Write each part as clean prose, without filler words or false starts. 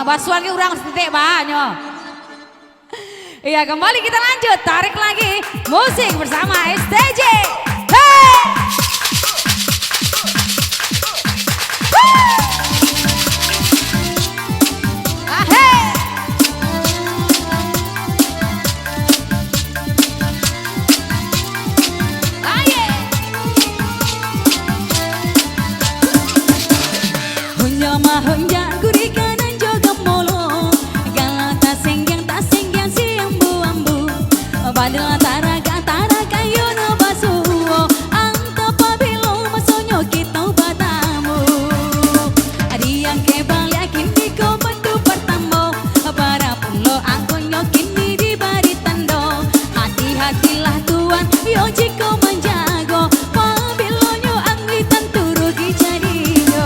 Basuhan ke urang setitik banyak. Iya, kembali kita lanjut, tarik lagi musik bersama STJ. Hey! Ah, hey! Ah, yeah! Hunya mah hunya gurika dan joga molo, gala tak senggang si ambu-ambu, padahal taraga yono basuo, angka pabilo masonyo kita batamu, adiang kebal yakin di ko bantu pertamo, para pulo angko nyokin di bari tando, hati-hatilah tuan yo jiko menjago, pabilo nyo anglitan turugi jadinya.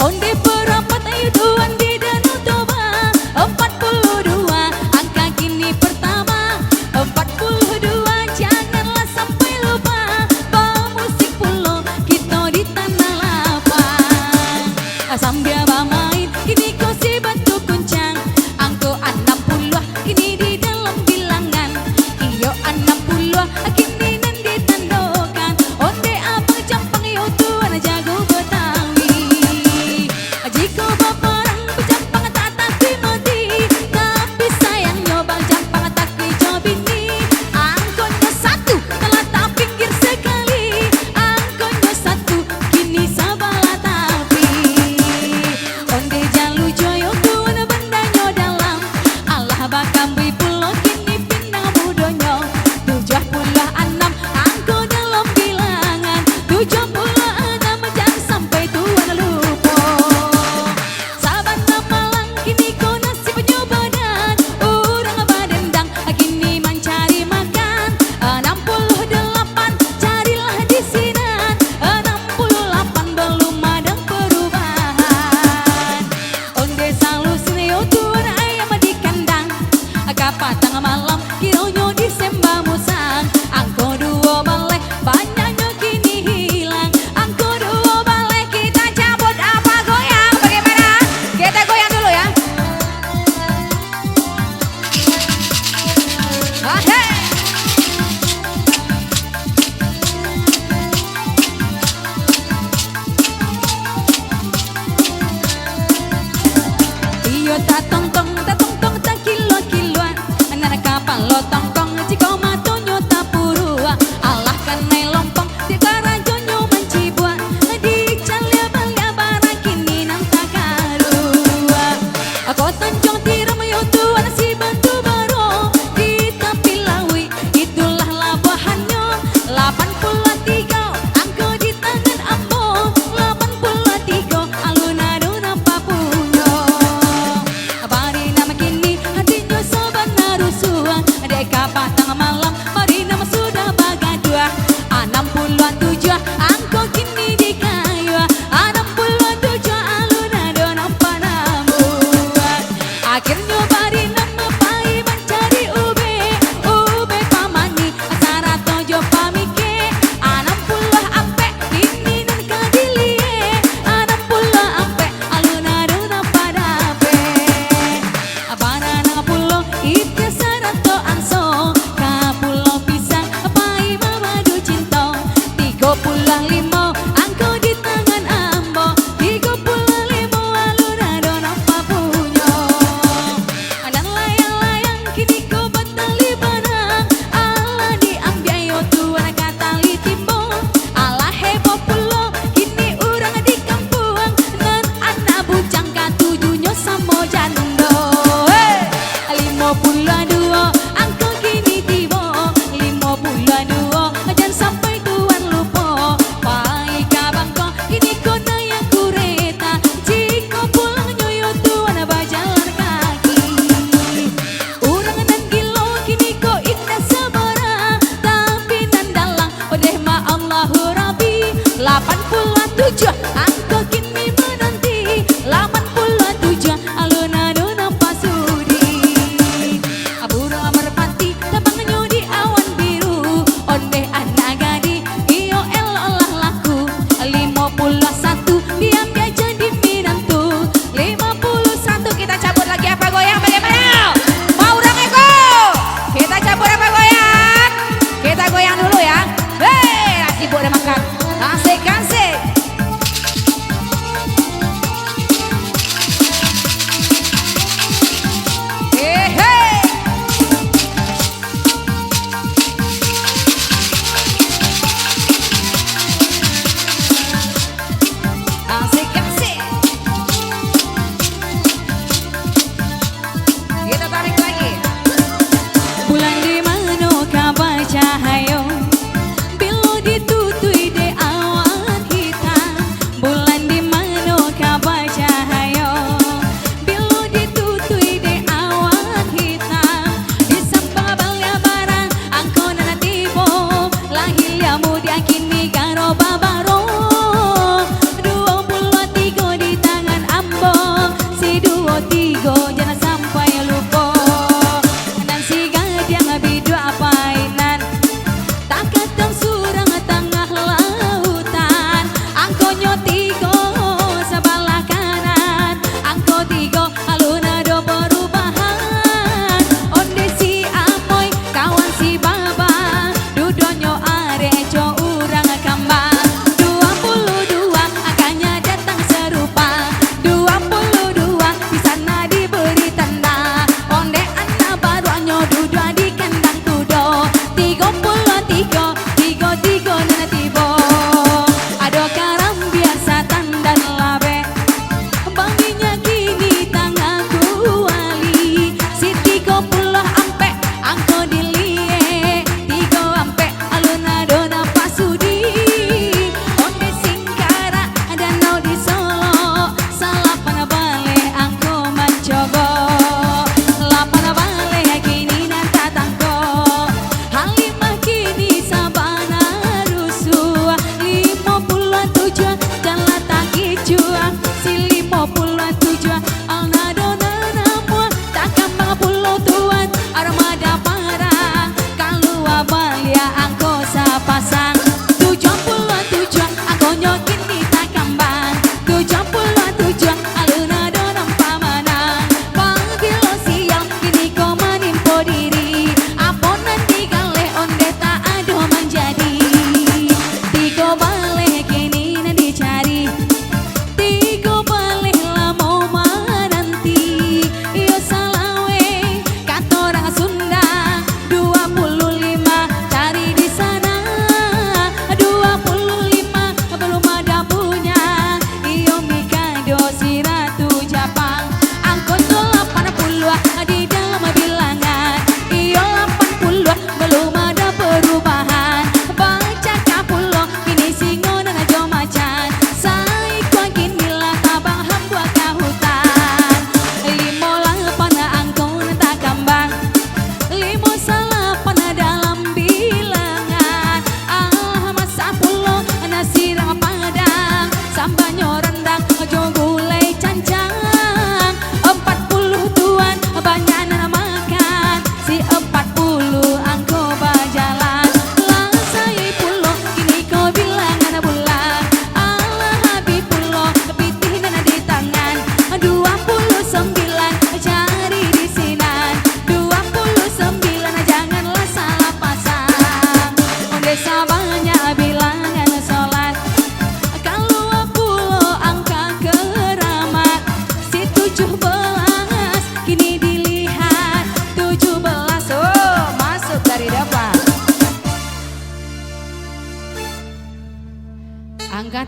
Onde perapat ayo tuan di danau Toba 42 angka kini pertama 42 janganlah sampai lupa pemusik pulau kita di tanah lapang sambil bermain ini kau si batu kuncang angko 60 ini di dalam bilangan iyo 60 kini nan ditandokan onde abang campang yo tuan jago Betawi jika baparang bercampang tak takui mati tapi sayangnya bang campang takui jobini angkonya satu telah tak pinggir sekali angkonya satu kini sabalah tapi onde jalu joyo tuan bendanyo dalam Allah bakam bui pulau kini pindah budonyo 76 angko dalam bilangan 76 jangan sampai tuan lupa Sabana Malang kini kau nasibnya badan orang badendang kini mencari makan 68 carilah di sinan 68 belum ada perubahan onde selalu sineo tuan ayam di kandang kapatang malam kironyo di sembah musang angko 2 balik banyaknya kini hilang angko 2 balik kita cabut apa goyang bagaimana kita goyang dulu ya ah, hey! Iyo tak tong tong tak kilo-kiloan anak kapal lo tong tong jika matonyo tak purua Allah kan nai lompong di karajonyo mencibuan di calia balia barang kini nang tak karua aku tanjong tiram yo tuan si bantu baro di tapi lawi itulah labahannya 83 angko di tangan ambo 83 alun-alun apa punya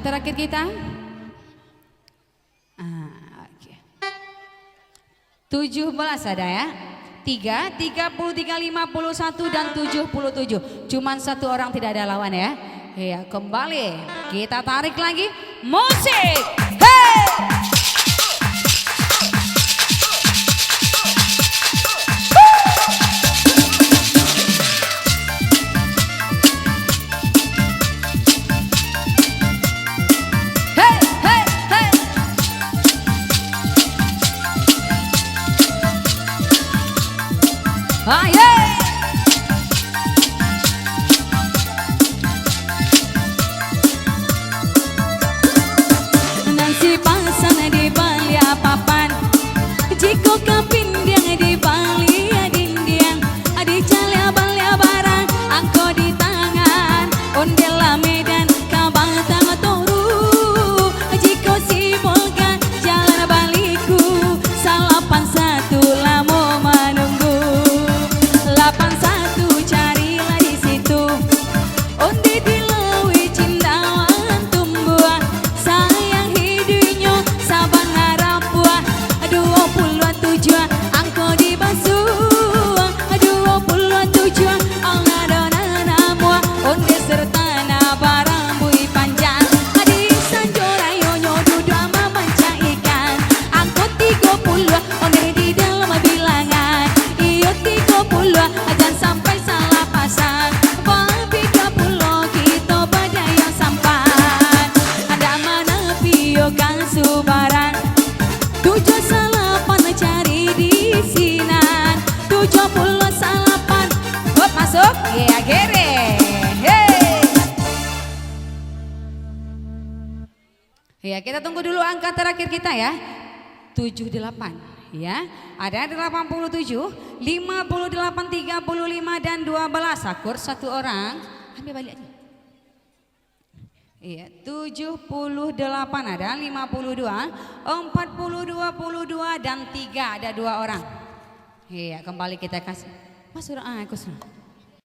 terakhir kita. 17 ada ya. 3, 33, 51 dan 77. Cuman satu orang tidak ada lawan ya. Ya, kembali kita tarik lagi musik. Hey! Ayo! Nanti pasang di bali papan, jika kapindang di bali dindiang, di calya balya barang, angko di tangan, ondela medan kabatang toru, jika sibolkan jalan baliku, salapan satu lamo menunggu. 81 carilah di situ, onde dilawi cindawan tumbuh, sayang hidupnya saban harap buah. 27 angko di basuh, 27 Allah dona namua, onde serta na barang bui panjang, di sanjora yonyo dudu ama manca ikan, angko 30 onde di dalam bilangan, iyo 30 dan sampai salah pasang, babi 30 kita badai yang sampan, ada mana pio kan subaran, 78 cari di sinan, 70 salapan, hop masuk, ya gere, hey. Ya kita tunggu dulu angka terakhir kita ya, 78. Ya, ada 87, 58, 35 dan 12. Akur satu orang. Ambil balik aja. Iya, 78 ada, 52, 40, 22 dan 3 ada 2 orang. Iya, kembali kita kasih. Mas sudah aku sudah.